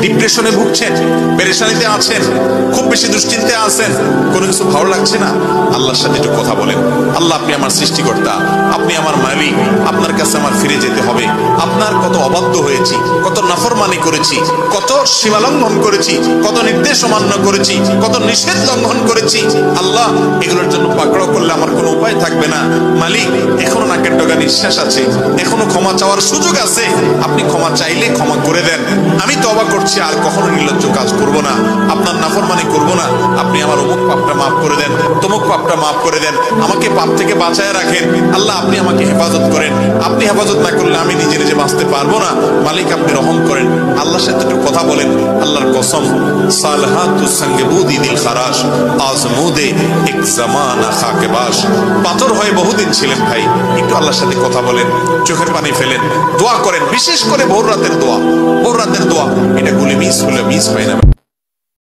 ডিপ্রেশনে ভুগছেন, পেরেশানিতে আছেন, খুব বেশি দুশ্চিন্তায় আছেন, কোনো কিছু ভালো লাগছে না, আল্লাহর সাথে একটু কথা বলেন। আল্লাহ, আপনি আমার সৃষ্টিকর্তা, আপনি আমার মালিক, আপনার কাছে আমার ফিরে যেতে হবে। আপনার কত অবাধ্য হয়েছি, কত নাফরমানি করেছি, কত সীমা লঙ্ঘন করেছি, কত নির্দেশ অমান্য করেছি, কত নিষেধ লঙ্ঘন করেছি। আল্লাহ, এগুলোর জন্য পাকড়াও করলে আমার কোনো উপায় থাকবে না। মালিক, এখনো নাকের ডগা নিঃশ্বাস আছে, এখনো ক্ষমা চাওয়ার সুযোগ আছে। আপনি ক্ষমা চাইলে ক্ষমা করে দেন। আমি তওবা করছি, আর কখনো নির্লজ্জ কাজ করব না, আপনার নাফরমানি করব না। আপনি আমার অমুক পাপটা মাফ করে দেন, তমুক পাপটা মাফ করে দেন, আমাকে পাপ থেকে বাঁচায় রাখেন। আল্লাহ, আপনি আমাকে হেফাজত করেন। আপনি হেফাজত না করলে আমি নিজে নিজে বাঁচতে পারবো না। মালিক, আপনি রহম করেন। আল্লাহর সাথে একটু কথা বলেন। আল্লাহর কসম, সালহাতু সঙ্গে বুদি দিল খারাস, আজমুদে এক জামানা খাকে বাস। পাথর হয়ে বহুদিন ছিলেন ভাই, একটু আল্লাহর সাথে কথা বলেন, চোখের পানি ফেলেন, দোয়া করেন। বিশেষ করে ভোর রাতের দোয়া, ভোর রাতের দোয়া, এটা গুলি মিস হলে মিস পাই না।